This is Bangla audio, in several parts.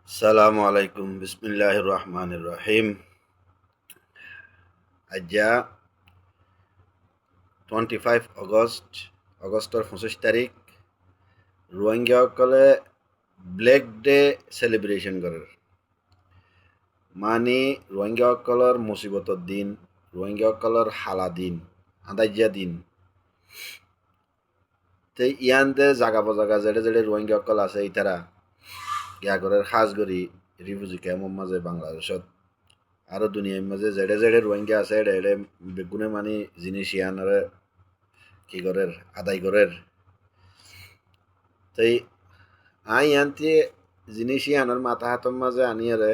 Assalamu alaikum. Bismillahirrahmanirrahim. Aja 25 আগষ্টৰ 25 তাৰিখ ৰোহিংগাসকলে ব্লেক ডে চেলিব্ৰেশ্যন কৰে। মানে ৰোহিংগাসকলৰ মুচিবতৰ দিন, ৰোহিংগাসকলৰ হালা দিন, আদাজ্যা দিন। তে ইয়ানতে জাগা বজাগা যেডে যেডে ৰোহিংগাসকল আছে ইতারা ইয়াগরের সাজগরি রিফিউজি ক্যাম্পৰ মাঝে বাংলাদেশত আৰু দুনিয়াৰ মাঝে যেডে যেডে ৰোহিংগা আছে এডে এডে বেগুনে মানে জিনিস ইয়ানরে কি করের আদায় করের। তাই ইয়ান্তি জিনিস ইয়ানোর মাথা হাতৰ মাঝে আনিয়ারে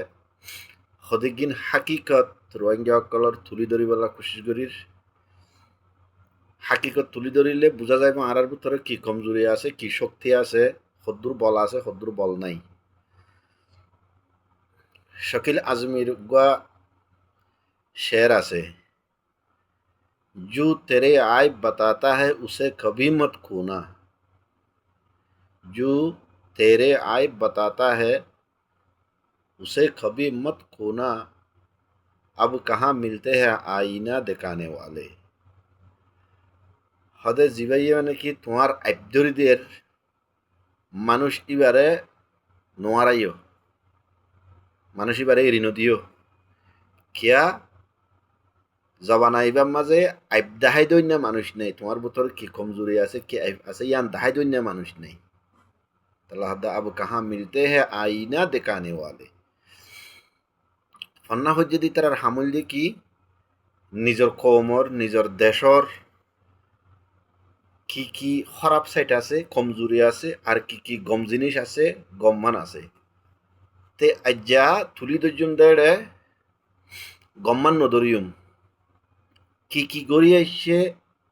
সদিকগিন হাকিকত ৰোহিংগাসকলৰ তুলি ধরিবলা কোশিশ করির। হাকিকত তুলি ধরিলে বোঝা যায় আরার ভিতরে কি কমজোরি আছে, কি শক্তি আছে, কদ্দুর বল আছে, কদ্দুর বল নাই। শকিল আজমির शेर আছে, जो तेरे आइब बताता है उसे कभी मत खोना, जो तेरे आइब बताता है उसे कभी मत खोना, अब कहाँ मिलते हैं आईना दिखाने वाले। হদে জিবাইয়ে মানে কি তোমার আইবদরিদের মানুষ ইবারে নোয়ারাইও, মানুষ ইবারে এড়িনো দিও কিয়া জবানা ইবার মাঝে আইব দাহাই দৈন্য মানুষ নেই। তোমার ভিতর কি কমজোরি আছে, কি আইব আছে, ইয়ান দাহাই দৈন্য মানুষ নেই। তাহলে হদা আব কাহা মিলতে হে আইনা দেখানে ওয়ালে। ফন্না হজ্জে দি তার হামল দি কি নিজের কৌমর, নিজের দেশর কি কি খারাপ সাইট আছে, কমজোরি আছে, আর কি কি গম জিনিস আছে, গমমান আছে। তে আজ্জা তুলি দর্জন দেড়ে গমমান নদরিয়ম কি কি গড়ি আসছে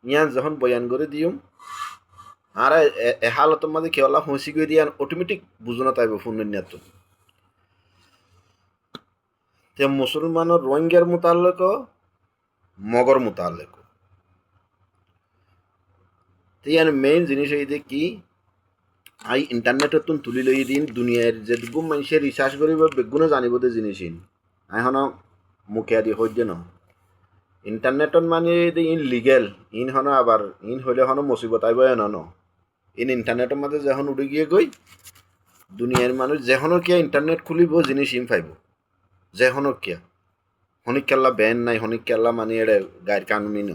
ইয়ান যখন বয়ান করে দিয়ম আর এ হালতের মাঝে কেওয়ালা হুঁসি করে দিয়ান অটোমেটিক বুঝনা তাইব ফুন্নিয়াত। তে মুসলমানের রোহিঙ্গার মোতালেক মগর মোতালেক তে ইয়ান মেইন জিনিস এই যে কি আই ইন্টারনেটত তুলি লই দিন দুনিয়ার যে দুগুম মানুষের রিসার্চ করিব বেগুনে জানিব দে জিনিস এখন মুখে আদি সহ্য ন ইন্টারনেটত মানে ইন লিগেল ইন হন আবার ইন হইলে হন মুসিবত আইব এন ন ইন ইন্টারনেটের মাঝে যখন উড়ে গিয়ে গই দুনিয়ার মানুষ যেখনও কিয়া ইন্টারনেট খুলিব জিনিস ইম পাইব, যেখনও কিয়া হনিক কেল্লা ব্যান নাই, হনিক কেল্লা মানে এড়ে গায়ের কানুনি ন।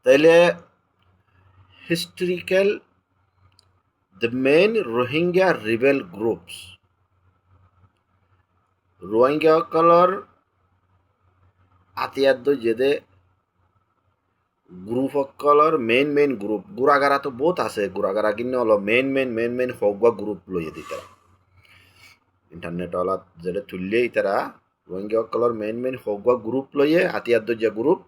তাইলে historical the main Rohingya rebel groups রোহিঙ্গাসকলৰ আতিয়াদ্য যেদে গ্রুপসকলৰ মেইন গ্রুপ গুড়াগারা তো বহুত আছে, গুড়াগারা কিন্তু অলপ মেইন হগুৱা গ্রুপ লৈ দিতা ইন্টারনেট অলাত যেদে তুললেই তারা রোহিঙ্গাসকলৰ মেইন হগুৱা গ্রুপ লয়ে আতিয়াদ্য যে গ্রুপ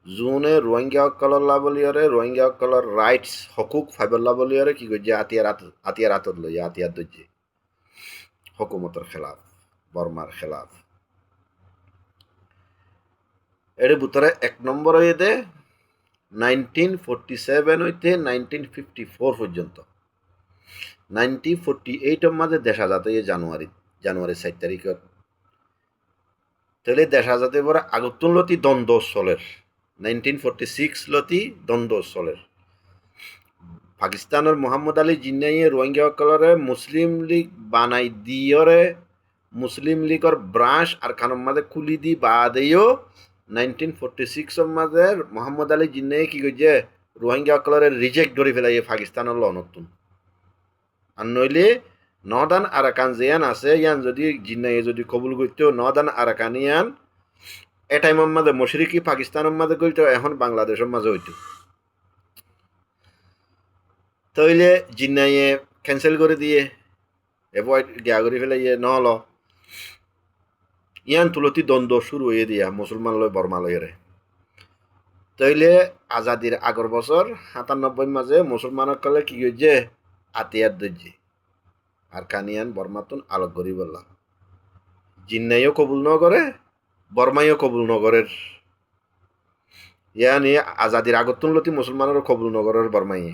যোনে রোহিঙ্গাসকলৰ লাবলিয়ৰে রোহিঙ্গাসকলৰ রাইটস হকুক ফাইবার লাবলিয়ৰে কি করছে আতিয়ার আতত লইয়া আতিয়াদ্য যে হকুমতের খেলাফ, বর্মার খেলাফ। এর ভিতরে এক নম্বর হইতে 1947 হইতে 1954 পর্যন্ত 1948 মাঝে দেখা যাতে জানুয়ারি 4 তারিখের তাহলে দেখা যাতে পরে আগতুন লতি দ্বন্দ্ব চলের 1946 লতি দ্বন্দ্ব চলের। পাকিস্তানের মোহাম্মদ আলী জিন্নাইয়ে রোহিঙ্গাসকলরে মুসলিম লীগ বানাই দিয়রে মুসলিম লীগর ব্রাঞ্চ আর খানোর মাঝে খুলি দি বাদেও 1946 মাঝে মোহাম্মদ আলী জিন্নাই কি করছে রোহিঙ্গাসকলরে রিজেক্ট ধরে ফেলাই পাকিস্তানের ল নতুন। আর নইলে নদান আরাকান যেয়ান আছে ইয়ান যদি জিন্নাইয়ে যদি কবুল করতো নদান আরাকান ইয়ান এ টাইমের মাঝে মশরিকি পাকিস্তানের মাঝে করতো, এখন বাংলাদেশের মাঝে হইতো। তইলে জিন্নাইয়ে ক্যান্সেল করে দিয়ে এভয়েড গিয়া করে ফেলাইয়ে নহল ইয়ান তুলতি দ্বন্দ্ব শুরু হয়ে দিয়া মুসলমান লয় বর্মা লয়েরে। তইলে আজাদির আগর বছর 97 মাঝে মুসলমানের কলে কি হয়েছে আতিয়ার দর্জি আর কানিয়ান বর্মাতুন আলোক করি বললাম জিন্নাইও কবুল ন করে বর্মাইও কবুল নগরের ইয়ানি আজাদির আগতুন লতি মুসলমানের কবুল নগরের বর্মাইয়ে।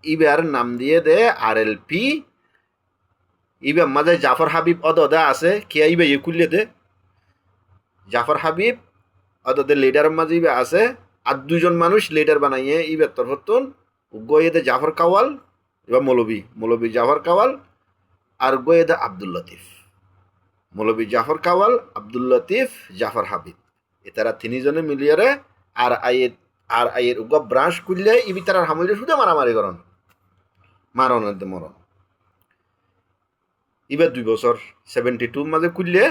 ইবার নাম দিয়ে দে RLP। ইবার মাঝে জাফর হাবিব অদদে আছে কে ইবে কুললে দে জাফর হাবিব অদদে লিডারের মাঝে ইবে আছে আর দুজন মানুষ লিডার বানাইয়ে ইবার তরফতুন গইয়ে দে জাফর কাওয়াল এবার মৌলবী জাফর কাওয়াল আর গইয়ে দে আব্দুল লতিফ। মৌলবী জাফর কাওয়াল, আব্দুল লতিফ, জাফর হাবিব এতারা তিনজনে মিলিয়ারে আর আইয়ের উগা ব্রাঞ্চ খুললে ইবি তারা হামলে শুধু মারামারি করন মারণ মরণ। এবার 2 বছর 72 মাঝে খুললে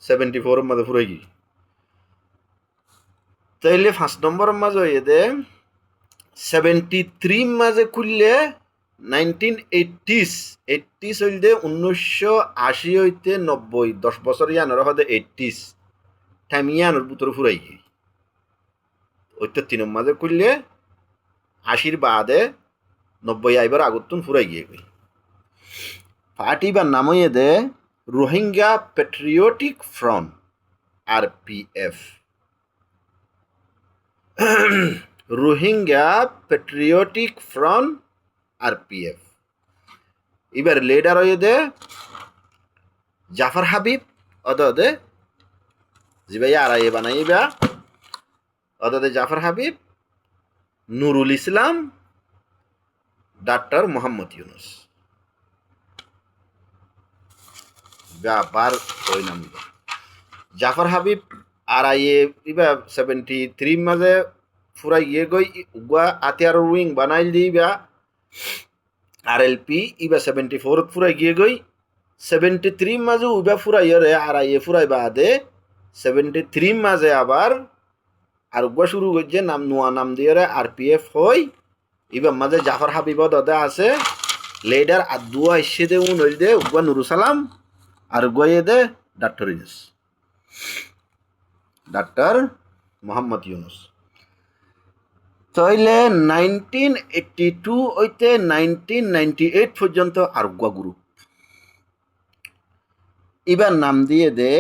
74 মাঝে ফুরাই গি। তাইলে 5 নম্বরের মাঝে এদে 73 মাঝে খুললে 1980s হইলে 1980 হইতে 90 10 বছর ইয়ানোর হদে 80s টাইম ইয়ানোর ভিতর ফুরাই গি। ওইটা 3 মাঝে খুললে 80 বাদে 90 আইবার আগতুন ফুরাই গিয়ে গই। পার্টি বা নাম দে Rohingya patriotic front RPF। Rohingya patriotic front RPF। এবার লিডার হয়ে দে জাফর হাবিব অদে জিবাই আড়াই বানাইবা অদে জাফর হাবিব, নুরুল ইসলাম, ডাক্তার মোহাম্মদ ইউনুস। ব্যাপার ওই নাম জাফর হাবিব আর ইবা 73 মাঝে ফুরাই গিয়ে গই উগা আতিয়ার উইং বানাইল দিবা RLP ইবা 74 ফুরাই গিয়ে গই 73 মাঝে উবা ফুরাই রে আর ফুরাই বাদে 73 মাঝে আবার আর উগা শুরু করছে নাম নোয়া নাম দিয়ে রে RPF হই। ইবা মাঝে জাফর হাবিব দাদা আছে লিডার আর দুয়া এসে দে উন হইল দে উগা নুরু সালাম আর গয়ে দে ডাক্তার ইউনুস, ডাক্তার মোহাম্মদ ইউনুস। তাইলে 1982 হইতে 1998 পর্যন্ত আরগুয়া গ্রুপ। এবার নাম দিয়ে দে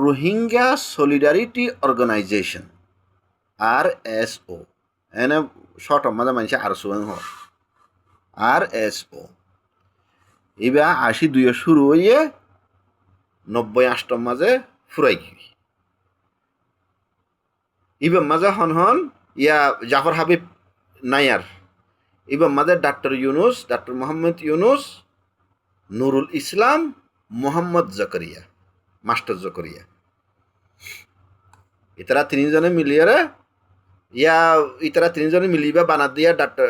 রোহিঙ্গা সলিডারিটি অর্গানাইজেশন RSO। এনে শর্ট মাঝে মানুষ RSO হয় RSO। এবার 82 শুরু হইয়ে 90 মাঝে ফুরাই গি। ইবার মাঝে হন ইয়া জাফর হাবিব নায়ার। এবার মাঝে doctor Yunus, doctor Mohammad Yunus, Nurul Islam, Mohammad জকরিয়া, master জকরিয়া ইতারা তিনজনে মিলিয়ে ইতারা তিনজনে মিলিবা বানাত দিয়া ডাক্তার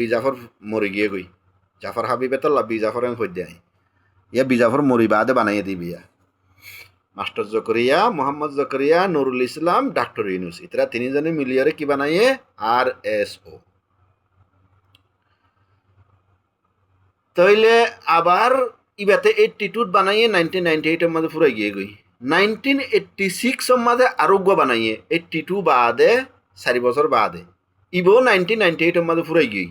জাফর মরে গিয়ে গই। জাফর হাবিবে তো জাফর হই দেয় ইয়া বিজাফর মরি বাদে বানাইয়ে দিবিয়া মাস্টার জকরিয়া, মোহাম্মদ জকরিয়া, নুরুল ইসলাম, ডাক্তার ইউনুস ইতারা তিনজনে মিলিয়ে কি বানাইয়ে RSO। তাইলে আবার ইবাতে 82 বানাইয়ে 1998 মাঝে ফুরাই গিয়ে গই। 1986 মাঝে আরোগ্য বানাইয়ে 82 বাদে 4 বছর বাদে ইবো 1998 মাঝে ফুরাই গিয়ে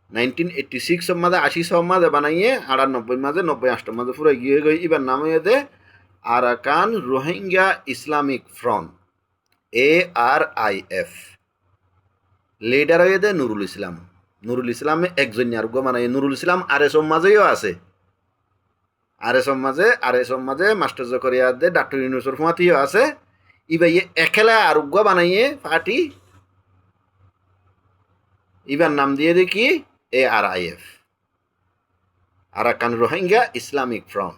1986 মাঝে 80 মাঝে বানাইয়ে 98 মাঝে 90 মাঝে ফুরাই গিয়ে গই। এবার নাম হয়ে দে Arakan Rohingya Islamic front ARIF। Leader হয়ে দে নুরুল ইসলাম। নুরুল ইসলামে একজন আরোগ্য বানাইয়ে নুরুল ইসলাম RSO মাঝেও আছে। RSO মাঝে মাস্টার জকরিয়া দে ডাক্তার ইউনুসের ফুয়াতিও আছে। ইবা একেলা আরোগ্য বানাইয়ে পার্টি ইবার নাম দিয়ে দেখি ARIF Arakan Rohingya Islamic front.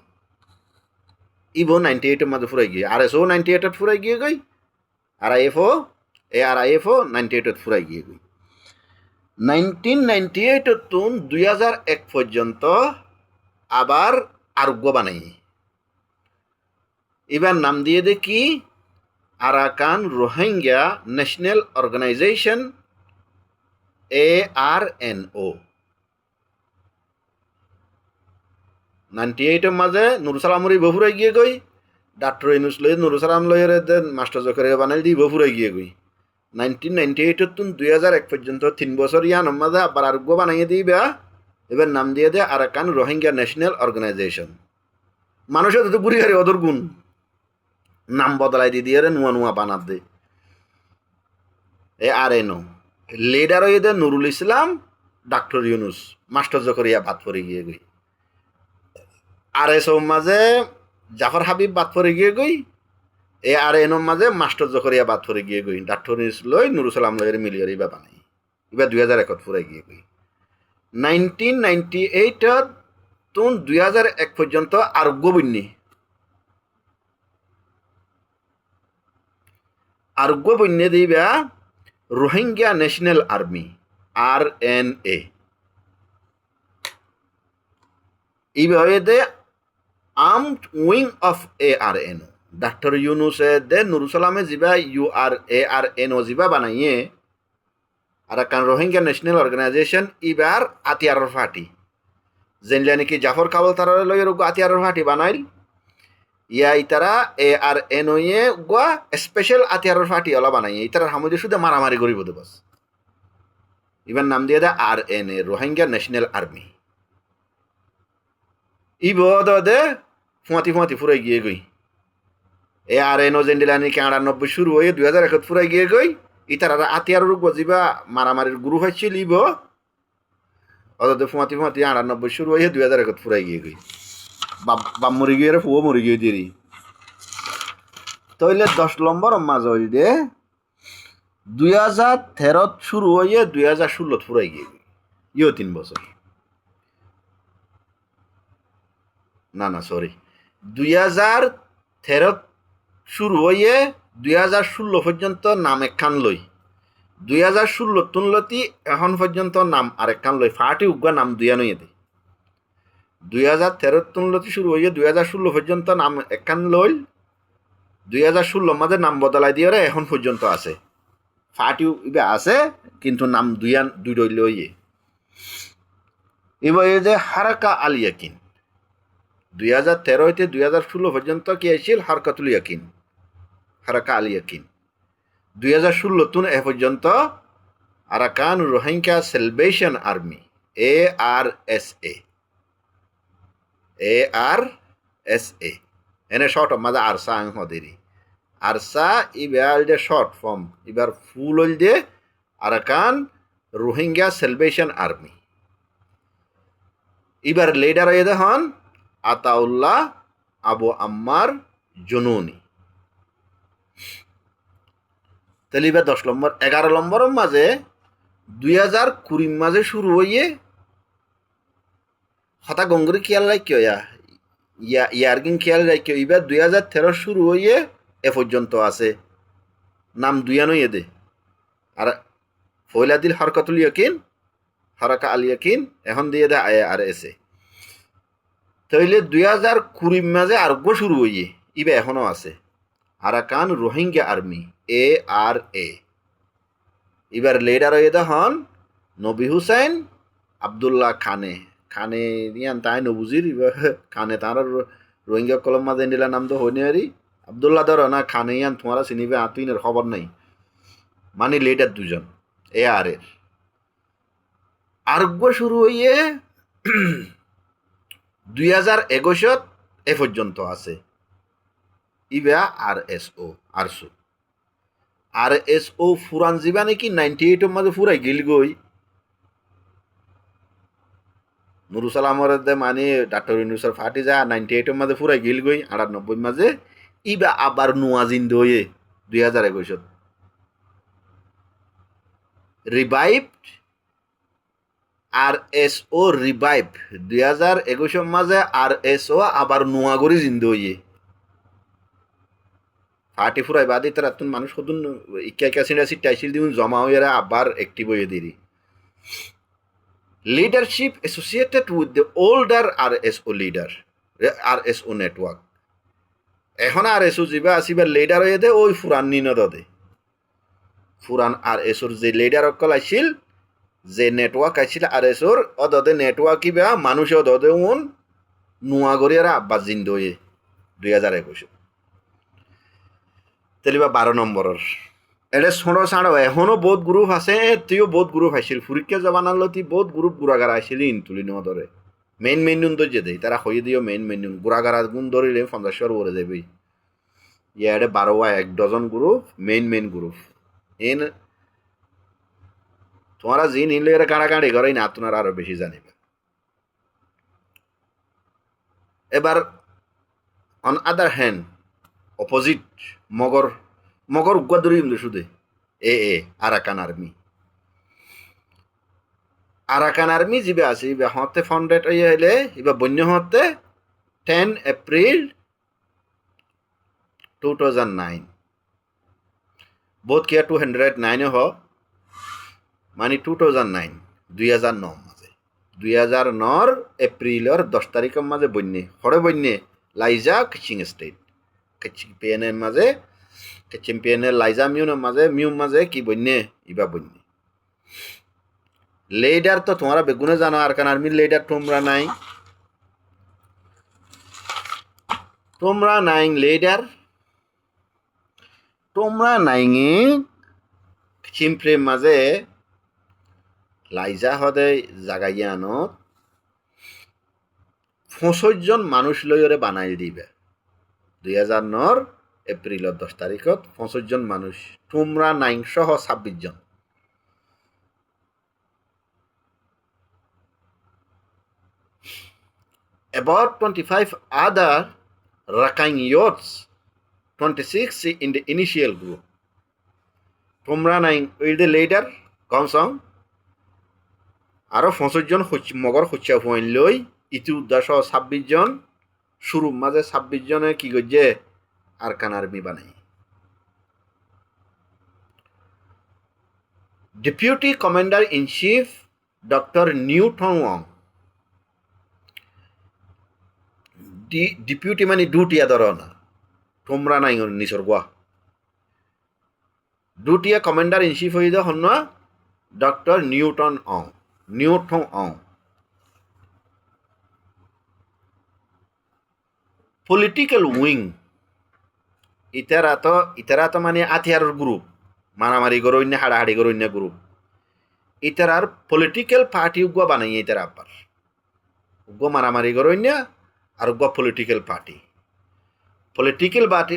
ইবো 98 মাঝে ফুরাই গিয়ে RSO 98 ফুরাই গিয়ে গই ARIFও 98 ফুরাই গিয়ে গই। 1998 তুন 2001 পর্যন্ত আবার আরোগ্য বানাই। এবার নাম দিয়ে দেখি Arakan Rohingya national organisation ARNO। 98 মাঝে নুরুসালামরি বফুরাই গিয়ে গই ডাক্তার ইউনুস লই নুরুসালাম লইয়ের মাস্টার জকরিয়া বানাই দি বফুরাই গিয়ে গই। 1998 তুন 2001 পর্যন্ত 3 বছর ইয়ান মাঝে আবার আরোগ্য বানাইয়ে দিবা। এবার নাম দিয়ে দে আরাকান রোহিঙ্গা ন্যাশনাল অর্গানাইজেশন। মানুষের তো বুড়ি হারি অদর গুণ নাম বদলাই দিয়ে নুয়া নুয়া বানাত দে ARNO। লিডার হয়ে দে নুরুল ইসলাম, ডাক্তার ইউনুস মাস্টার জকরিয়া বাদ পড়ে গিয়ে গই আর এস মাঝে জাফর হাবিব বাদ পড়ে গিয়ে গই এ আর এনোর মাঝে মাস্টার জকরিয়া বাদ পড়ে গিয়ে গই ডাক্তার ইউনুস লই নুরুসালাম লয়ের মিলিয়র ইবা বানাই ইবা 2001 ফুরাই গিয়ে গই 1998 তুন 2001 পর্যন্ত আরোগ্য বন্যি আরোগ্য বন্যে দিবা রোহিঙ্গা ন্যাশনাল আর্মি RNA এইভাবে দে armed wing of ARNO doctor ইউনুসে দে নুরুসালামে যিবা ARNO যিবা বানাইয়ে Arakan Rohingya national organisation ইবার আতিয়ারর ফাটি যেনলা নাকি জাফর কাবল তারারে লইয়ের আতিয়ারর ফাটি বানাইল ইয়া ইতারা ARNO এ গোয়া স্পেশাল আতিয়ারর ফাটি ওলা বানাইয়ে ইতারার হামদে শুধু মারামারি করিব দে বাস ইবার নাম দিয়ে দে RNA রোহিঙ্গা ন্যাশনাল আর্মি ইব দে ফুয়াতি ফুরাই গিয়ে গই ARNO জেন্ডিলা নাকি 98 শুরু হয়ে 2001 ফুরাই গিয়ে গই ইতারা আতিয়ার রোগ যিবা মারামারির গুরু হয়েছিল ইব অদে ফুয়াতি 98 শুরু হয়ে 2001 ফুরাই গিয়ে গই বাপ মরি গিয়ে রে ফুয়ো মরি গিয়ে দিরি তইলে 10 নম্বর মাঝ হইল দে 2013 শুরু হয়ে 2016 ফুরাই গিয়ে গই ইও 3 বছর না সরি 2013 শুরু হয়ে 2016 পর্যন্ত নাম একখান লই 2016 তুনলতি এখন পর্যন্ত নাম আরেকখান লই ফাটি উগা নাম দুয়া নই দে 2013 তুনলতি শুরু হয়ে 2016 পর্যন্ত নাম একখান লই 2016 মাঝে নাম বদলাই দিয়ে এখন পর্যন্ত আছে ফাটি ইবে আছে কিন্তু নাম দুই লইয়ে এবার এই যে হারাকা আল ইয়াকিন 2013 হইতে 2016 পর্যন্ত কি আসছিল হারকাতুল ইয়াকিন হারাকা আল ইয়াকিন 2016 তুন এ পর্যন্ত Arakan Rohingya salvation army ARSA এনে শর্ট মাঝে আরসা আং হদেরি আরসা ইবার যে শর্ট ফর্ম ইবার ফুল হইল যে আরাকান রোহিঙ্গা সেলভেশন আর্মি ইবার লিডার হয়ে হন আতাউল্লাহ আবু আম্মার জুনুনি তাহলে এবার 10 নম্বর 11 নম্বরের মাঝে 2020 মাঝে শুরু হইয়ে হতা গঙ্গুরি খেয়াল রাখিও ইয়ারগিন খেয়াল রাখিও এবার 2013 শুরু হইয়ে এ পর্যন্ত আছে নাম দুয়ানই এদে আর ফয়লা দিল হরকতুল ইয়াকিন হারাকা আল ইয়াকিন এখন দিয়ে দে ARSA তাইলে 2020 মাঝে আরোগ্য শুরু হইয়ে ইবে এখনো আছে আরাকান রোহিঙ্গা আর্মি ARA এবার লিডার হয়ে হন নবী হুসাইন আবদুল্লাহ খানে ইয়ান তাই নবুজির খানে তার রোহিঙ্গা কলম মাঝে নিলা নাম তো হইনি আরি আবদুল্লাহ ধর না খানে ইয়ান তোমারা চিনিবে আতুইনের খবর নাই মানে লিডার দুজন ARA আরোগ্য শুরু হইয়ে 2021 এ পর্যন্ত আছে ইবা RSO ফুরান যাবা নাকি 98 এর মাঝে ফুরাই গিল গই নুরুসালামর দে মানে ডাক্তার ইউনুসের ফাটি যা 98 এর মাঝে ফুরাই গিল গই 98 মাঝে ইবা আবার নুয়া জিন্দ হয়ে 2021 রিভাইভড RSO রিভাইভ 2021 মাঝে RSO আবার নুয়া করে জিন্দ হয়ে ফাটি ফুরাই বাদে তারা তুন মানুষ কতন ইকা সিট টাইসিল দিন জমা হয়ে আবার অ্যাক্টিভ হয়ে দিরি leadership associated with the older RSO network এখন RSO যিবা আসিবার লিডার হয়ে দে ওই ফুরান নিনদ দে ফুরান RSOর যে লিডার অকল আসিল যে নেটওয়ার্ক আসিল RSOর অদদে নেটওয়ার্ক ইবা মানুষ অদদে উন নুয়া গরিয়ারা আব্বাস জিন্দ হয়ে 2021 তেলিবা 12 নম্বরের এটা ছোড়ো ছাড়ো এখনো বহুত গ্রুপ আছে তুইও বহুত গ্রুপ আসছিল ফুরিকা জবানাল তুই বহুত গ্রুপ গুড়াগারা আসছিলি তুলি ন ধরে মেইন মেনুন তো যে দেই তারা হয়ে দিও মেইন মেনুন গুড়াগারা গুণ ধরিলে 50 বলে দেবে ইয়ারে 12 1 dozen group main group N তোমরা যে নিলে এরা কাড়াকাড়ি করে না তোমরা আরো বেশি জানিবে এবার অন আদার হ্যান্ড অপোজিট মগর মগর উগ্র ধরি শুধু আরাকান আর্মি যিবে আছে ইবে হতে ফাউন্ডেড হইলে ইবে বন্য হতে 10 এপ্রিল 2009 বোধ কিয়া 209 হ মানে 2009 2009 মাঝে 2009 এপ্রিলের 10 তারিখের মাঝে বন্যে হরে বন্যে লাইজা কিচিং স্টেট কিচিং পিএনএর মাঝে কিচিং পিএনএর লাইজা মিউম মাঝে কি বন্যে ইবা বন্যে লেডার তো তোমরা বেগুনে জানো আরকান আর্মির লেডার তোমরা নাইং লেডার তোমরা নাইঙে চিমপ্রেম মাঝে লাইজা হদে জাগাইয়া আনত 65 জন মানুষ লইরে বানাই দিবে 2009 এপ্রিলের 10 তারিখত 65 জন মানুষ তোমরা নাইং সহ 26 জন about 25 other Rakhine youths 26 in the initial group তোমরা নাইং উইল দ্য লিডার কমসং আরো 65 জন মগর হচ্ছে পয়েন্ট লই ইতি উদ্দেশ্য 26 জন শুরুর মাঝে 26 জনে কি করছে আরকান আর্মি বানাই deputy commander in chief doctor Nyo Twan Awng deputy মানে ডিউটিয়া ধরো না তোমরা নাই নিসর্গা ডিউটিয়া কমান্ডার ইন চিফ হয়ে হন doctor Nyo Twan Awng political wing ইতারা তো মানে আথিয়ারের গ্রুপ মারামারি করইন্য হাড়াহাড়ি করইন্য গ্রুপ ইতারার পলিটিক্যাল পার্টি উগ্র বানাই ইতারা আবার উগ্র মারামারি করইন্য আর উগ্র পলিটিক্যাল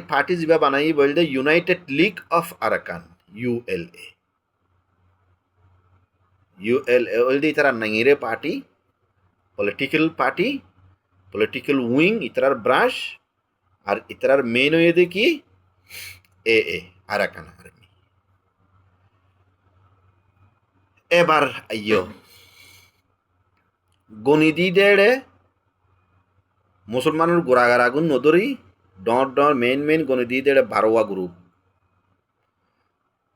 পার্টি যা বানাই বলতে United league of Arakan ULA বলতে ইতারা নাইরে পার্টি পলিটিক্যাল উইং ইতারার ব্রাঞ্চ আর ইতারার মেন হয়ে দেখি আরাকান আর্মি এবার আইয়ো গণিদি দেড়ে মুসলমানের গোড়াগার আগুন নদরি ডর মেন গণিদি দেড়ে 12 গ্রুপ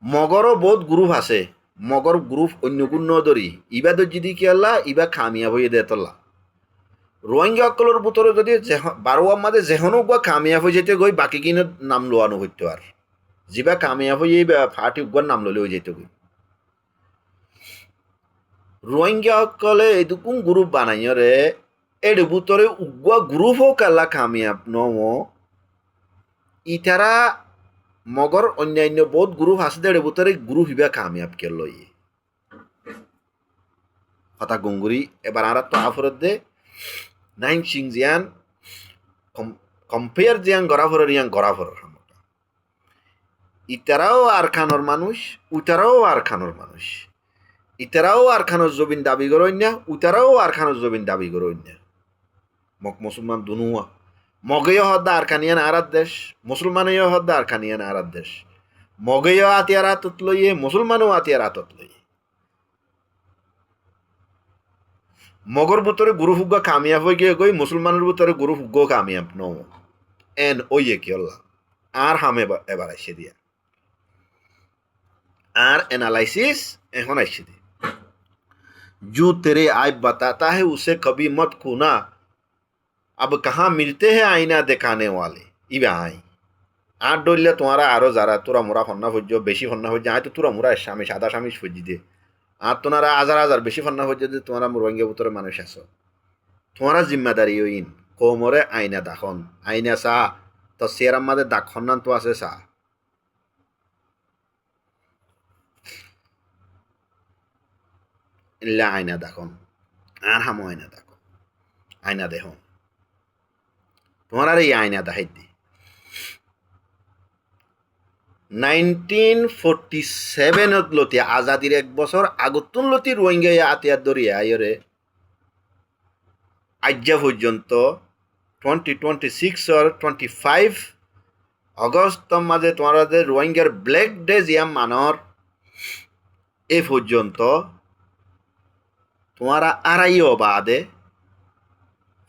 মগরও বহুত গ্রুপ আছে মগর গ্রুপ অন্য গুণ নদরি ইবা যদি কি আল্লাহ ইবা খামিয়াব হয়ে দে তল্লা রোহিঙ্গা অকলের ভিতরে যদি 12 মাঝে যেহনো গুয়া কামিয়াব হয়ে যেতে গই বাকি কিনে নাম লোয়ানো হইতো আর যিবা কামিয়াব হয়ে ফাটি গুয়ার নাম ললে হয়ে যেতে গই রোহিঙ্গা অকলে এদুকুন গ্রুপ বানাই রে এর ভিতরে উগুয়া গ্রুপ হোক আল্লাহ কামিয়াব নমো ইতারা মগর অন্যান্য বহুত গ্রুপ আছে এর ভিতরে গ্রুপ হিবা কামিয়াব কে লই কথা গঙ্গুরি এবার আর তো আফরত দে নাইং সিং জিয়ান কম্পেয়ার জিয়ান গড়াফরের ইয়াং গড়াফরের হামটা ইতারাও আর খানোর মানুষ উতারাও আর খানোর মানুষ ইতারাও আর খানোর জবিন দাবি করইন না উতারাও আর খানোর জবিন দাবি করইন না মক মুসলমান দুনুয়া মগেয় হদ্দা আর খানিয়ান আরাত দেশ মুসলমানেও হদ্দা আর খানিয়ান আরাত দেশ মগেয় আতিয়ার আতত লইয়ে মুসলমানও আতিয়ার আতত লইয়ে মগর ভিতরে গুরু ফুগ্গা কামিয়াব হয়ে গিয়ে গই মুসলমানের ভিতরে গুরু ফুগ্গো কামিয়াব ন এন ওইয়ে কি আল্লাহ আর হামে এবার আইসে দিয়া আর एनालिसिस এখন আইসে দিয়ে जो तेरे आइब बताता है उसे कभी मत खूना अब कहाँ मिलते हैं आईना दिखाने वाले इबे आई আর ডইলে তোমারা আরো যারা তোরা মোরা ফন্না হজ্জ বেশি ফন্না হজ্জ আয় তো তোরা মোরা স্বামী সাদা স্বামী সজ্জি দে আর তোনারা হাজার বেশি ফন্না হজ্জ যে তোমরা মুরঙ্গে ভিতরে মানুষ আছো তোমারা জিম্মাদারি ইন কোমরে আইনা দাখন আইনা সা তো সেরাম মাদে দাখন না তো আছে সা ইল্লা আইনা দাখন আর হামো আইনা দেখো আইনা দেখো তোমার আর এই আইনা দেখাই দি 1947 লতি আজাদির এক বছর আগতুন লতি রোহিঙ্গা আতিয়ার দরিয়া আইরে আজ্জা পর্যন্ত 2026 25 অগস্ট মাঝে তোমাদের রোহিঙ্গার ব্ল্যাক ডে জিয়া মানর এ পর্যন্ত তোমারা আড়াইও বাদে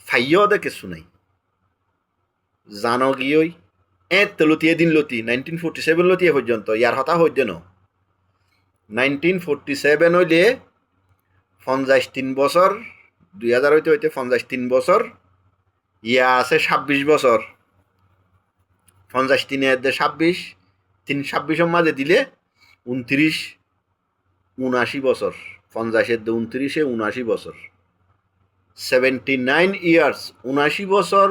ফাইও দে কিছু নাই জানো গিয়েই লতি এদিন লতি 1947 লতি এ পর্যন্ত ইয়ার হতা হইতে ন 1947 হইলে 53 বছর 2000 হইতে হইতে 53 বছর ইয়া আছে 26 বছর 53 এর 26 26 মাঝে দিলে 29 79 বছর 50 এর 29 79 বছর 79 ইয়ার্স 79 বছর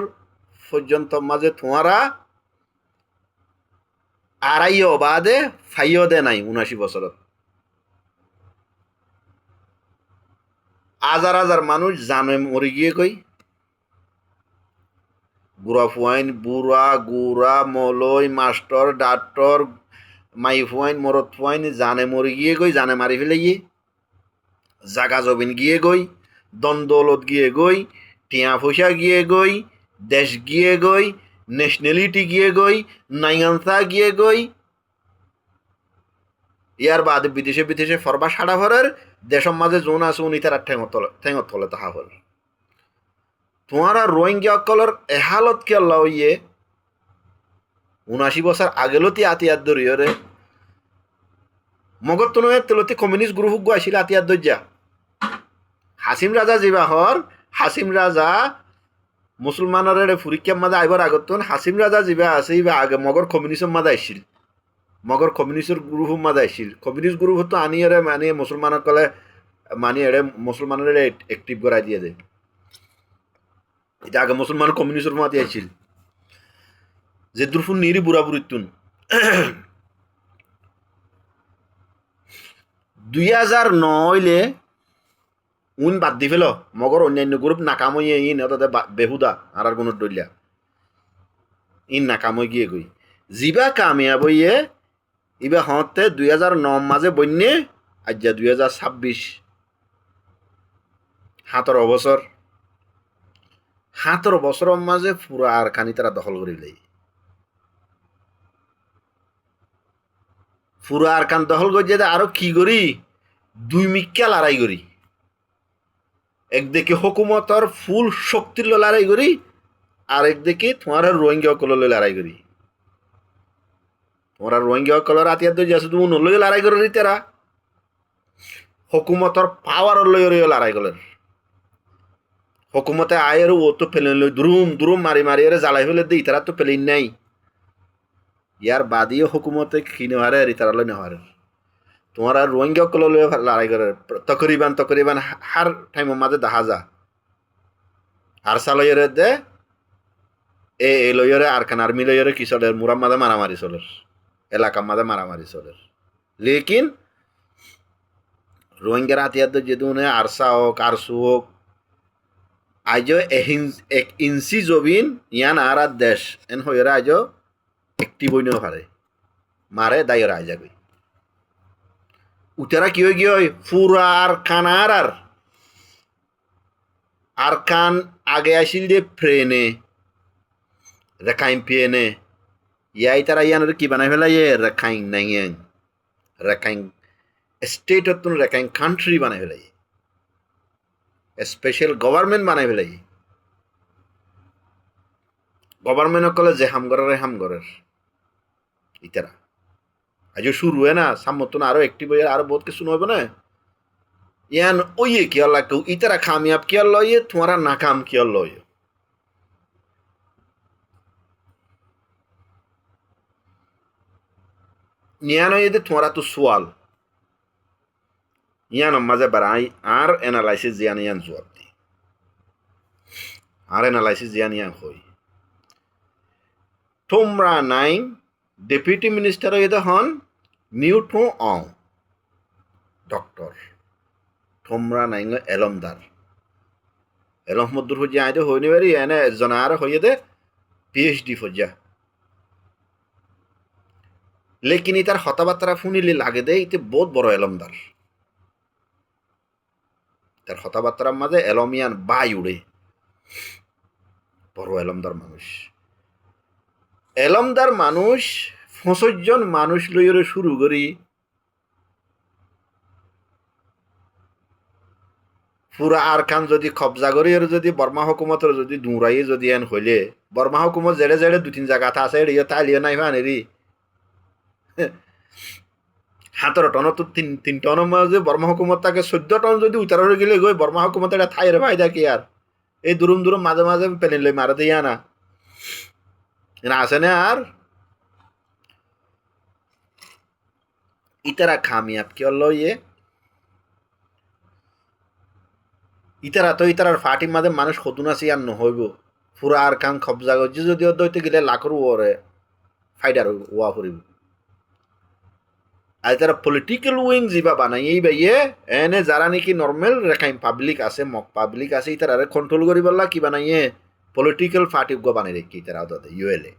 পর্যন্ত মাঝে তোমারা আড়াইও বাদে ফাইও দে নাই 79 বছরত হাজার হাজার মানুষ জানে মরে গিয়ে কই বুড়া ফুয়াইন বুড়া গুড়া মলই মাস্টার ডাক্তর মাই ফুয়াইন মরত ফুয়াইন জানে মরে গিয়ে গই জানে মারি ফেলে গিয়ে জাগা জবিন গিয়ে গই দন্দলত গিয়ে গই টিয়া পয়সা গিয়ে গই দেশ গিয়ে গই ন্যাশনালিটি গিয়ে গই নাইগান্সা গিয়ে গই ইয়ার বাদ বিদেশে বিদেশে ফরবা সাড়া ফরের দেশের মাঝে জোন আছে উনি তারা ঠেঙত তলে তাহা হল তোমারা রোহিঙ্গা অকলর এহালত কে আল্লাহ ইয়ে 79 বছর আগেলতি আতিয়ার দরিয়রে মগত তনুয়ের তেলতি কমিউনিস্ট গ্রুপ গো আসিল আতিয়ার দরজা হাসিম রাজা জিবাহর হাসিম রাজা মুসলমানের ফুরিকিয়ার মাঝে আইবার আগতন হাসিম রাজা জিবা আছে ইবা আগে মগর কমিউনিস্টের মাঝে আসছিল মগর কমিউনিস্টের গ্রুপ মাঝে আসছিল কমিউনিস্ট গ্রুপ তো আনি এরে মানে মুসলমানক কলে মানি এরে মুসলমানের একটিভ করাই দিয়ে দেয় এটা আগে মুসলমান কমিউনিস্টের মাঝে আসছিল যে দুরফুন নিরি বুড়া বুড়িতুন 2009 উন বাদ দি ফেল মগর অন্যান্য গ্রুপ নাকামই ইন তাতে বেহুদা আর কোনো ডলিয়া ইন নাকামই গিয়ে গই যিবা কামিয়াব ইয়ে ইবা হতে 2009 মাঝে বন্যে আজ্জা 2026 17 বছরের মাঝে পুরা আর খানি তারা দখল করি লাই পুরা আর খান দখল করি যে আরো কি করি 2 মিক্কা লড়াই করি একদিকে হুকুমতর ফুল শক্তির লড়াই করি আর একদিকে তোমার রোহিঙ্গা কলর লড়াই করি তোমরা রোহিঙ্গা কলর আতিয়ার দই যাচ্ছে তুমি নলই লড়াই করে তারা হুকুমতর পাওয়ার লই লড়াই করেন হুকুমতে আয়ের ও তো ফেলে দুরুম দুরুম মারি মারি এর জ্বালাই ফেলে দিই তারা তো ফেলেন নাই ইয়ার বাদিও হুকুমতে কিনে হারে আর তারা লই না হারে তোমারা রোহিঙ্গা কলর লড়াই করে তকরিবান হার টাইমের মাঝে দেখা যা আর সালয়ের দে এ লইরে আর খান আর্মি লইরে কি চলে মুরাম মাঝে মারামারি চলে এলাকার মাঝে মারামারি চলে লেকিন রোহিঙ্গার হাতিয়ার যে দুনে আরসা হোক আরসু হোক আজ এক ইঞ্চি জবিন ইয়ান আর দেশ এন হইরে আজ একটি বইন হারে মারে দায়রা আই যাবে উতারা কি হয়ে গিয়ে পুরা আর খান আর খান আগে আসিল যে ফ্রেনে রেখাইন পিয়েনে ইয়াই তারা ইয়ানোর কি বানাই ফেলা ইয়ে রেখাইন নাইয়েন রেখাইন স্টেট হতুন রেখাইন কান্ট্রি বানাই ফেলাই স্পেশাল গভর্নমেন্ট বানাই ফেলাই গভর্নমেন্ট কলে যে হামগরের ইতারা আজ শুরু হয় না সামতন আরো একটি বইয়ের আরো বহুত কিছু নইব না ইয়ান ওইয়ে কি আল্লাহ কেউ ইতারা কামিয়াব কি আল্লাহ ইয়ে তোমারা নাকাম কি আল্লাহ ইয়ানো এদের তোমারা তো সোয়াল ইয়ানো মাঝে বাড়াই আর এনালাইসিস জিয়ান ইয়ান জবাব দি আর এনালাইসিস জিয়ান ইয়ান হই তোমরা নাই ডেপুটি মিনিস্টার এদের হন নিউট্রো অং ডক্টর তোমরা নাই এলমদার এলমদুর হজ্জা আইতে হইনি বারি এনে জনার হইয়ে দে পিএইচডি হজ্জা লেকিন ইতার কথাবার্তা শুনিলে লাগে দে ইতে বহুত বড় এলমদার, তার কথাবার্তার মাঝে এলমিয়ান বাই উড়ে, বড় এলমদার মানুষ। এলমদার মানুষ ৫০ মানুষ লইরে শুরু করি পুরা আরকান যদি কবজা করি যদি বর্মা হুকুমতের যদি দৌড়াই যদি এন হইলে বর্মা হুকুমত জেড়ে জেড়ে ২-৩ জায়গাতে আছে এড়িয়ে তাইলিয়ে নাই ভানেরি ১৭ টন তো ৩ টনের মাঝে বর্মা হুকুমত তাকে ১৪ টন যদি উতারে গেলে গই বর্মা হুকুমত এটা থাইরে ভাই দেখি আর এই দুরুম দুরুম মাঝে মাঝে পেলেন লই মারা দিয়া না আছে না আর ইতারা খামিয়াব কি হল ইয়ে ইতারা তো ইতারার ফাটির মাঝে মানুষ সতুন আছে আর নহইব পুরা আর কান কবজা করছে যদি দইতে গেলে লাখর ওরে ফাইডার ওয়া ফুরিব আর তারা পলিটিক্যাল উইং যা বানাই এই বাইয়ে এনে যারা নাকি নর্মেল রেখাই পাবলিক আছে মক পাবলিক আছে ইতারা কন্ট্রোল করি বললা কি বানাইয়ে পলিটিক্যাল পার্টি গো বানাই রেখি তারা ওদের ইউএলএ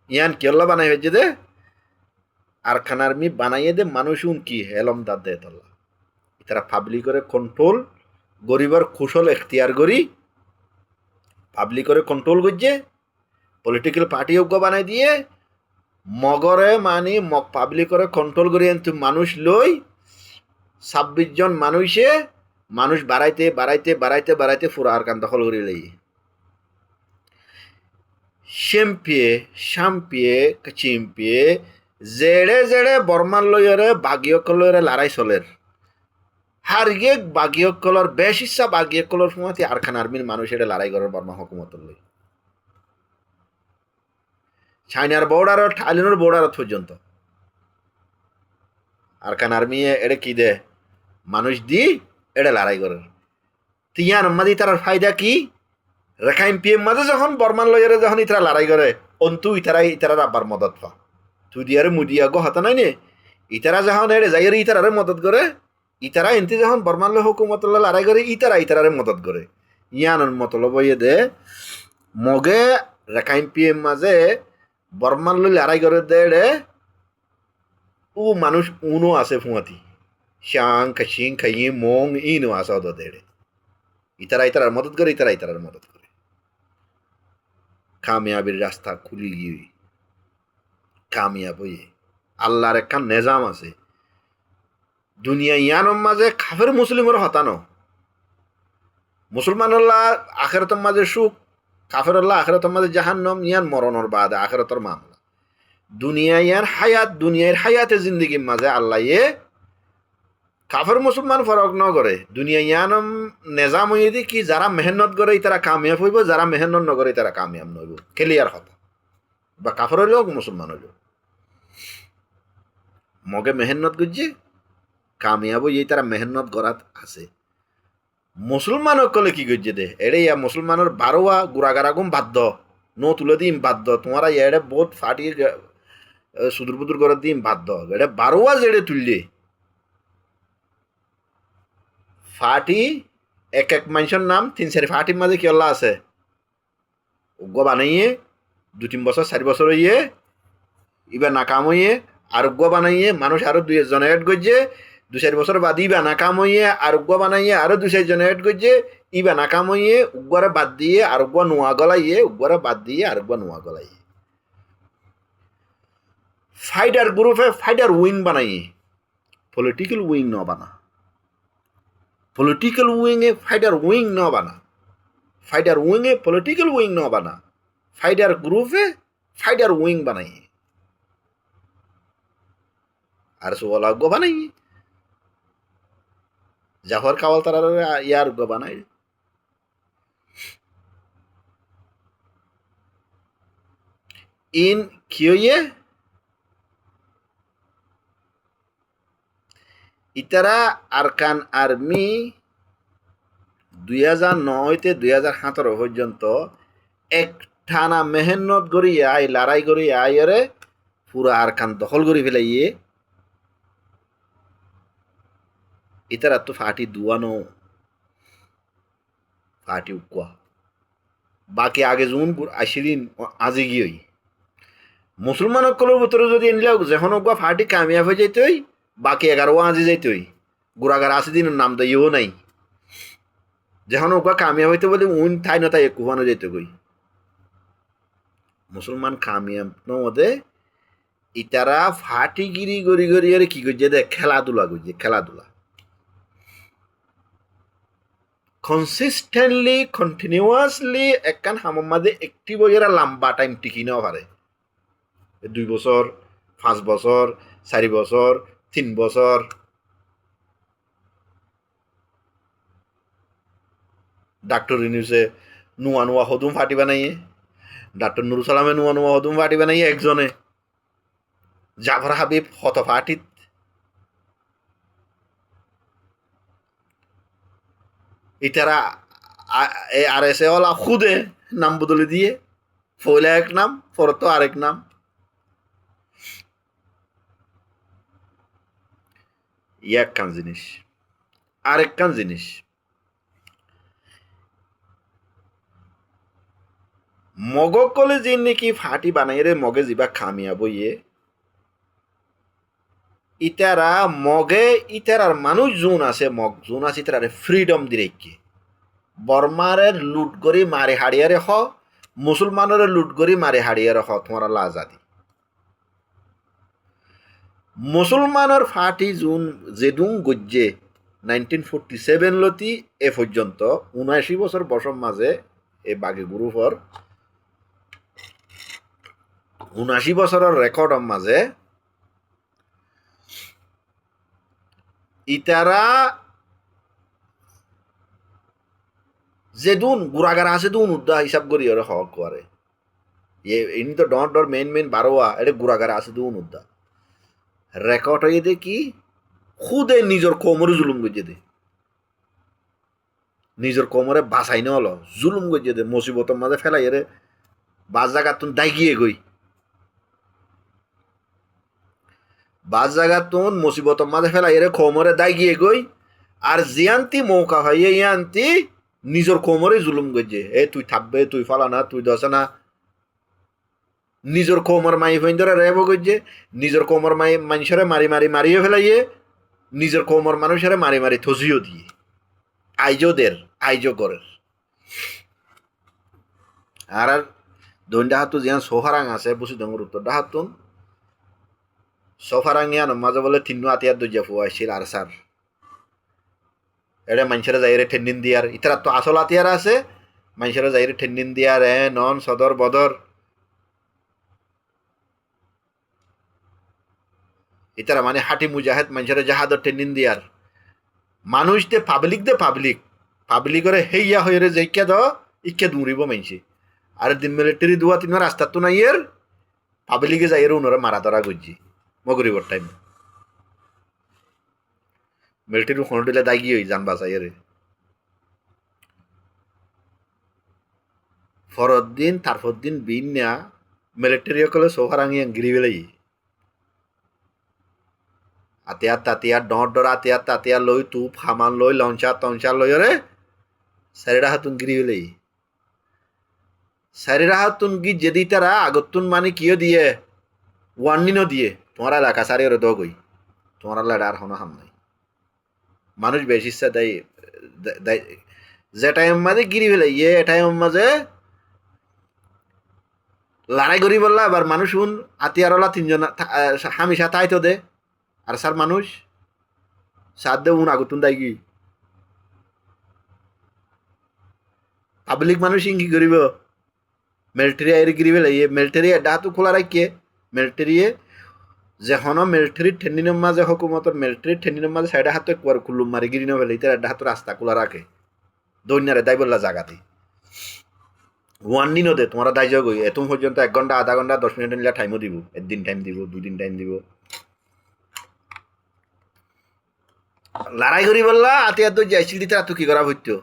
ইয়ান কেল্লা বানাই হয়েছে দে আর খানার মি বানাইয়ে দে মানুষ কি হেলম দাদ দে তোলা তারা পাবলিকরে কন্ট্রোল গরিবার কুশল এখতিয়ার করি পাবলিকরে কন্ট্রোল করছে পলিটিক্যাল পার্টি গো বানাই দিয়ে মগরে মানে মগ পাবলিকরে কন্ট্রোল করি কিন্তু মানুষ লই ২৬ জন মানুষে মানুষ বাড়াইতে বাড়াইতে বাড়াইতে বাড়াইতে পুরা আর কান দখল করি লই শ্যাম্পিয়ে শ্যাম্পিয়ে চিম্পিয়ে জেড়ে জেড়ে বর্মার লইরে বাগিয়ক লইরে লড়াই চলের হারিয়ে বাগিয়ক কলর বেশ ইচ্ছা বাগিয়ক কলর সময় আরখান আর্মির মানুষ এটা লড়াই করে বর্মা হুকুমতর লই চাইনার বর্ডার থাইল্যান্ডের বর্ডার পর্যন্ত আরখান আর্মি এটা কি দে মানুষ দি এটা লড়াই করে তিয়ান মাদি তার ফায়দা কি রেখাইন পিএম মাঝে যখন বর্মান লইয়ারে যখন ইতারা লড়াই করে অন্তু ইতারা আবার মদত পা তুই দিয়ারে মুদিয়া গো হাতা নাই নে ইতারা যখন এড়ে যাইয়ারে ইতারারে মদত করে ইতারা এনতি যখন বর্মান লই হুকুমত লড়াই করে ইতারারে মদত করে ইয়ানোর মতলব ইয়ে দে মগে রেখাইন পিএম মাঝে বর্মান লই লড়াই করে দে রে ও মানুষ উনো আছে ফুয়াতি শ্যাং খাসিং খাই মং ইনো আছে ওদের দেড়ে ইতারার মদত করে ইতারার মদত করে কামিয়াবির রাস্তা খুলি গিয়ে কামিয়াব হয়ে আল্লাহর একটা নেজাম আছে দুনিয়া ইয়ানোর মাঝে কাফের মুসলিমের হতানো মুসলমানুল্লাহ আখেরাতের মাঝে সুখ কাফেরুল্লাহ আখেরাতের মাঝে জাহান্নাম ইয়ান মরণের বাদ আখেরাতের মামলা দুনিয়া ইয়ার হায়াত দুনিয়ার হায়াতে জিন্দগির মাঝে আল্লাহ কাফের মুসলমান ফরক ন করে দুনিয়া ইয়ানম নেজাম হয়ে দি কি যারা মেহনত করে তারা কামিয়াব হইব যারা মেহনত নকরে তারা কামিয়াব নইব ক্লিয়ার কথা বা কাফের হইলেও মুসলমান হইল মগে মেহনত করছে কামিয়াব হয়ে তারা মেহনত করাত আছে মুসলমান কলে কি করছে দে এড়ে ইয়া মুসলমানের বারোয়া গুড়াগারাগুম বাধ্য নো তুলে দিম বাধ্য তোমারা এড়ে বহুত ফাটিয়ে সুদূর বুদুর করে দিম বাধ্য এড়ে বারোয়া জেড়ে তুললে ফাটি এক এক মানুষের নাম ৩-৪ ফাটির মাঝে কি আল্লাহ আছে উগ্র বানাইয়ে ২-৩ বছর ৪ বছর হইয়ে ইবা নাকাম হইয়ে আর উগ্র বানাইয়ে মানুষ আরো ২-১ জন এড করছে ২-৪ বছর বাদ ইবা নাকাম হইয়ে আর উগ্র বানাইয়ে আরো ২-৪ জন এড করছে ইবা নাকাম হইয়ে উগ্রে বাদ দিয়ে আর উগ্র নোয়া গলাইয়ে উগ্রে বাদ দিয়ে আর উগ্র নোয়া গলাইয়ে ফাইডার গ্রুপে ফাইডার উইং বানাইয়ে পলিটিক্যাল উইং ন বানা পলিটিক্যাল উইংয়ে ফাইডার উইং ন বানা ফাইডার উইংয়ে পলিটিক্যাল উইং ন বানা ফাইডার গ্রুপে ফাইডার উইং বানাই আর সোলা গো বানাই জাফর কাওয়াল তারা ইয়ার গো বানাই ইন কিয়ে ইতারা আরকান আর্মি ২০০৯ তে ২০১৭ পর্যন্ত এক টানা মেহনত করি আই লড়াই করি আইরে পুরা আরকান দখল করি ফেলাইয়ে ইতারা তো ফাটি দুয়ানো ফাটি উকুয়া বাকি আগে জুন আসিদিন আজি গিয়ে মুসলমান সকলের ভিতরে যদি এনলে যখন ফার্টি কামিয়াব হয়ে যাইতই বাকি 11 আজি যাইতই গুড়াগার আছে দিন নাম দাইও নাই যখন কামিয়াব হইতে বলে উন থাই না তাই কুহানো যাইত কই মুসলমান কামিয়াব নদে ইতারা ফাটিগিরি গড়ি গড়ি আর কি করছে দে খেলাধুলা করছে খেলাধুলা কনসিস্টেন্টলি কন্টিনিউয়াসলি একখান হামার মাঝে একটিভ হয়ে লম্বা টাইম টিকি নেওয়া পারে 2 বছর 5 বছর 4 বছর 3 বছর ডাক্তার ইউনুসে নুয়া নুয়া হদুম ফাটি বানাইয়ে ডাক্তার নুরুল সালামে নুয়া নুয়া হদুম ফাটি বানাইয়ে একজনে জাফর হাবিব হত ফাটিত ইতারা আর এসে ওলা খুদে নাম বদলে দিয়ে ফইলা এক নাম পরত আরেক নাম একখান জিনিস আরেকখান জিনিস মগ কলে যে নাকি ফাটি বানাইরে মগে যা খামিয়া বইয়ে ইতারা মগে ইতারার মানুষ জোন আছে মগ জোন আছে ইতারে ফ্রিডম দিরেকে বর্মারের লুট করি মারে হাড়িয়ারে হ মুসলমানের লুট করি মারে হাড়িয়ারে হ তোমার আজাদি মুসলমানের ফাটি জুন যেদুং গজ্জে 1947 লতি এ পর্যন্ত 79 বছর বসম মাঝে এই বাগি গ্রুপর 79 বছরের রেকর্ডর মাঝে ইতারা যেদুন গুড়াগার আছে দুন উদ্দা হিসাব করি ওরা হক করে ইনি তো ডর মেন বারোয়া এটা গুড়াগার আছে দুন উদ্দা রেকর্ড হয়ে দে কি খুদে নিজের কোমরে জুলুম গজে দে নিজের কোমরে বাসাই না হলো জুলুম গজে দে মুসিবতের মাঝে ফেলাই রে বাস জায়গা তুন দাগিয়ে গই বাস জায়গা তুন মুসিবতের মাঝে ফেলাই রে কোমরে দাগিয়ে গই আর জিয়ান্তি মৌকা হইয়ে ইয়ান্তি নিজের কোমরে জুলুম গজে এ তুই থাকবে তুই ফালানা তুই দশানা নিজের কোমর মাই ফইন ধরে রেব গজে নিজের কোমর মাই মানুষের মারিয়ে ফেলাইয়ে নিজের কোমর মানুষের মারি থজিও দিয়ে আইজো গরের আর দৈন্ডা হাতু জিয়ান সোফারাং আছে বুঝি ডঙ্গর উত্তর ডাহাতুন সোফারাং ইয়ান মাঝে বলে তিন্নু আতিয়ার দুইয়া ফুয়াইছিল আর স্যার এটা মানুষের যাইরে ঠেন্ডিন দিয়ার ইতারা তো আসল আতিয়ার আছে মানুষের যাইরে ঠেন্ডিন দিয়ার নন সদর বদর ইতারা মানে হাটি মুজাহেদ মানুষের জাহাদর ঠেন্ডিন দিয়ার মানুষ দে পাবলিকরে হেইয়া হয়ে রে যাইকা দ ইকে দৌড়িব মানছি আর দিন মিলিটারি দুয়া তিন রাস্তা তো নাই এর পাবলিকে যাই উনারা মারা ধরা করছি মগরিবর টাইম মিলিটারি খন্ডিলে দাগি হই যান বাঁচাই রে ফরদ্দিন তারফদ্দিন বিন না মিলিটারি সকলে সোহারাঙি গিরি বেলাই আতিয়ার ডর আতিয়ার লই তুপ খামান লই লঞ্চা লই রে চারিটা হাতুন গিরি বেলাই চারিটা হাতুন গি যদি তারা আগতুন মানে কিয় দিয়ে ওয়ার্নিনও দিয়ে তোমার এলাকা সারি ওরে দগই তোমার এলাকা আর হনো হাম নাই মানুষ বেশি ইচ্ছা দেয় যে টাইম মাঝে গিরি ফেলে টাইম মাঝে লড়াই করি বললা আবার মানুষ শুন আতিয়ারওয়ালা তিনজন হামিশা তাই তো দে আর স্যার মানুষ সাত দে উন আগতুন দেয় কি পাবলিক মানুষ কি করিব মিলিটারি আইরে গিরি ফেলে মিলিটারি এটা তো খোলা রাখিয়ে মিলিটারি যেখন মিলিটারি ঠেন্ডিনের মাঝে হকুমতর মিলিটারি ঠেন্ডিনের মাঝে সাইডে হাতে একবার কুলুম মারি গিরি না ফেলে ইতার একটা হাত রাস্তা খোলা রাখে দৈন্যারে দায় বললা জাগাতে ওয়ার্নিংও দে তোমরা দায় যাগই এত পর্যন্ত 1 ঘন্টা আধা ঘন্টা 10 মিনিট নিলে টাইমও দিব একদিন টাইম দিব 2 দিন টাইম দিব লড়াই করি বললা আতিয়া তো যাইছিল ইতারা তো কি করা হইতো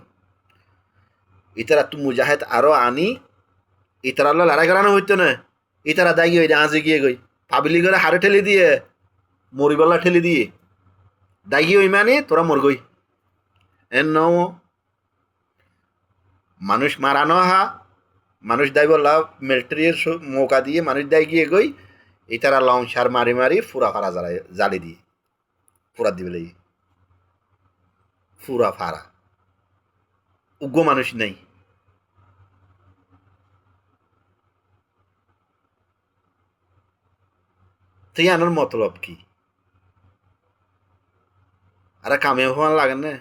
ইতারা তো মুজাহিদ আরো আনি ইতারা লড়াই করানো হইতো না ইতারা দায় গিয়ে আজে গিয়ে গই পাবলিকের হারে ঠেলে দিয়ে মরিবল্লা ঠেলে দিয়ে দাগি ওই মানে তোরা মর গই এন মানুষ মারানো হা মানুষ দায় বললা মিলিটারির মৌকা দিয়ে মানুষ দায় গিয়ে গই এই তারা লঞ্চার মারি মারি ফুরা ফারা জালি দিয়ে ফুরা দিবে লাগি ফুরা ফারা উগ্র মানুষ নেই তুই আনার মতলব কি আরে কামে হওয়ার লাগে না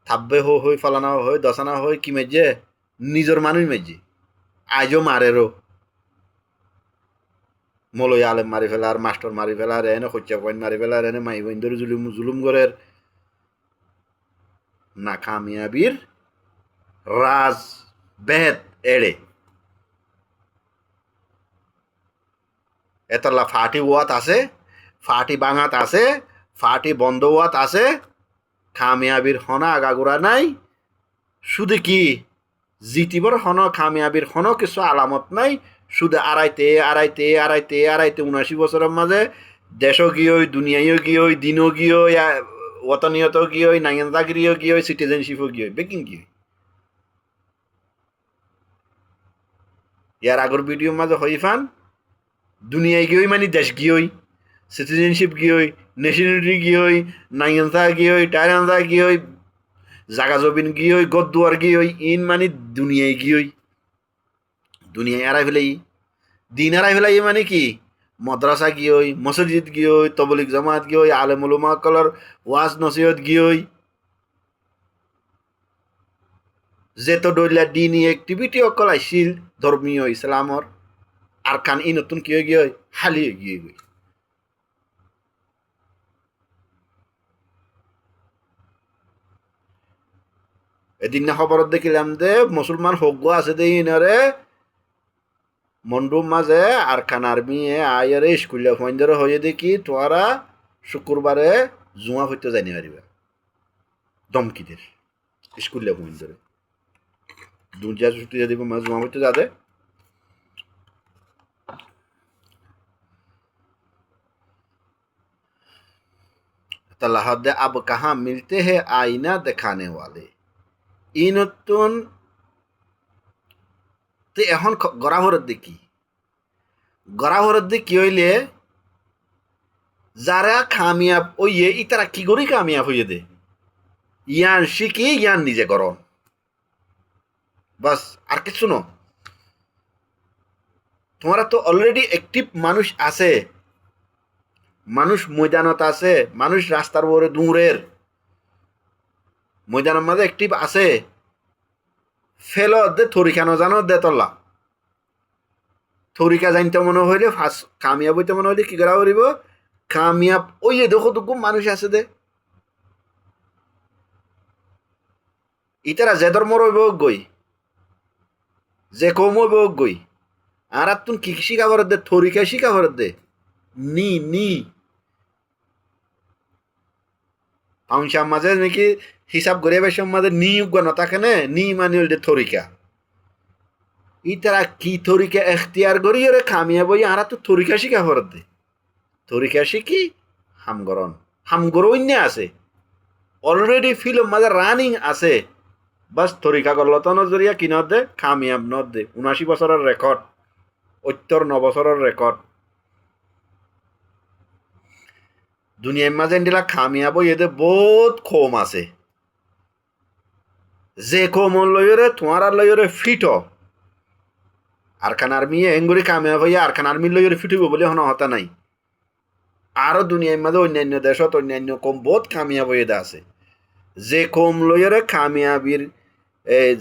থাব্বে হই ফালানা হই দশানা হই কি মেজে নিজের মানুষ মেজে আজও মারেরও মলয় আলেম মারি ফেলার মাস্টার মারি ফেলার এনে খরচা পয়েন্ট মারি ফেলার এনে মাই বন্ধুর জুলুম করের না কামিয়াবির রাজ বেদ এড়ে এতলা ফাটি ওয়াত আছে ফাটি বাঙাত আছে ফাটি বন্ধ ওয়াত আছে কামিয়াবির হনা আগাগোড়া নাই শুধু কি জিতিবর হন কামিয়াবির হন কিছু আলামত নাই শুধু আড়াইতে 79 বছরের মাঝে দেশও গিয়ে দুনিয়ায়ও গিয়ে দিনও গিয়ে ওতনীয়ত গিয়ে নাইনদাগিরিও গিয়ে সিটিজেনশিপও গিয়ে বেকিং গিয়ে ইয়ার আগর ভিডিওর মাঝে হইফান দুনিয়ায় গিয়ে মানে দেশ গিয়ে সিটিজেনশিপ গিয়ে নেশনালিটি গিয়ে নাইনদা গিয়ে টাইরান্দা গিয়ে জাগা জবিন গিয়ে গদ্দুয়ার গিয়ে ইন মানে দুনিয়ায় গিয়ে দুনিয়ায় আড়াই ফেলাই দিন আড়াই ফেলাই মানে কি মদ্রাসা গিয়ে মসজিদ গিয়ে তবলিক জামাত গিয়ে আলেম উলামা কলর ওয়াজ নসিহত গিয়ে যেত ডইলা দিনই এক্টিভিটি অকল আইছিল ধর্মীয় ইসলামর আর খান ই নতুন কি হয়ে গিয়ে হালিয়ে গিয়ে গই এদিন না খবরত দেখিলাম যে মুসলমান হোক আছে দে ইনরে মন্ডুর মাঝে আর খান আর্মি আয়ারে স্কুলে ফইন্দর হয়ে দেখি তোরা শুক্রবারে জুয়া হইতে যাইনি পারিবা দমকিদের স্কুলে ফইন্দরে দুনিয়া ছুটি দিব মা জুয়া হইতে যাবে तलहद अब कहाँ मिलते हैं आईना देखाने वाले ই নতুন তো এখন গড়াভরের দেখি গড়াভরের দিক কি হইলে যারা কামিয়াব ওইয়ে ই তারা কি করি কামিয়াব হইয়ে দে ইয়ান শিখি ইয়ান নিজে কর বাস আর কিছু ন তোমরা তো অলরেডি অ্যাক্টিভ মানুষ আছে মানুষ ময়দানত আছে মানুষ রাস্তার উপরে দূরের ময়দানের মাঝে অ্যাক্টিভ আছে ফেল দে থরিকা নজানো দে তল্লা থরিকা জানতে মনে হইলে ফার্স্ট কামিয়াব হইতে মনে হইলে কি করা করিব কামিয়াব ওই দেখো তো মানুষ আছে দে ইতারা যে ধর্মর হইব গই যে কম হইব গই আর তুন কি শিখাবার দে থরিকা শিখাবার দে নি পাউনসার মাঝে নাকি হিসাব করে বেশার মাঝে নি উগ্র থাকে না নি মানে হইলে থরিকা ইতারা কি থরিকা এখতিয়ার করি রে কামিয়াব হই আর তো থরিকা শিখাবার দে থরিকা শিখি হামগরণ আছে অলরেডি ফিল্ম মাঝে রানিং আছে বাস থরিকা গল্লতন জরিয়া কি নদ দে কামিয়াব নদ দে 79 বছরের রেকর্ড 79 বছরের রেকর্ড দুনিয়ার মাঝে এন্ডিলা কামিয়াব এদের বহুত কম আছে যে কম লয়রে তোমার লয়রে ফিট আর খান আর্মি এঙ্গুরি কামিয়াব হইয়া আর খান আর্মি লয়রে ফিট হইব বলে হন হতা নাই আরো দুনিয়ার মাঝে অন্যান্য দেশত অন্যান্য কম বহুত কামিয়াব হয়ে আছে যে কম লয়রে কামিয়াবির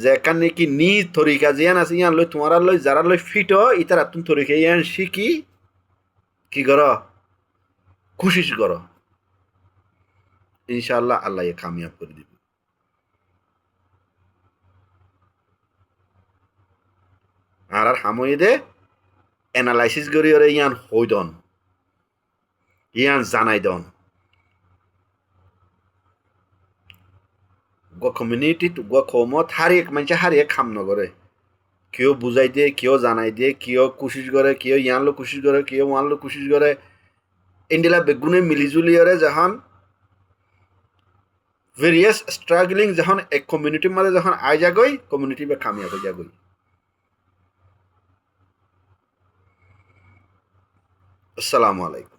যেখানে কি নি তরিকা জিয়ান আছে ইয়ান লই তোমার লই যারা লই ফিট ইতারা তুমি তরিকা ইয়ান শিখি কি কর কোশিশ কর ইনশাআল্লাহ আল্লাহ কামিয়াব করে দিবে আর হাময়ে দে এনালাইসিস করি ওরে ইয়ান হইদন ইয়ান জানাই দন গো কমিউনিটি গো কমত হারিয়ে মানুষ হারিয়ে খাম নগরে কেউ বুঝাই দিয়ে কেউ জানাই দিয়ে কেউ কোশিশ করে কেউ ইয়ান লো কোশিশ করে কেউ ওয়ান লো কোশিশ করে ইন্ডিলা বেগুনে মিলিজুলি ওরে যখন ভেরিয়াস স্ট্রাগলিং যখন এক কমিউনিটির মাঝে যখন আই যাগই কমিউনিটি বা কামিয়াব হয়ে যাগই আসসালামু আলাইকুম।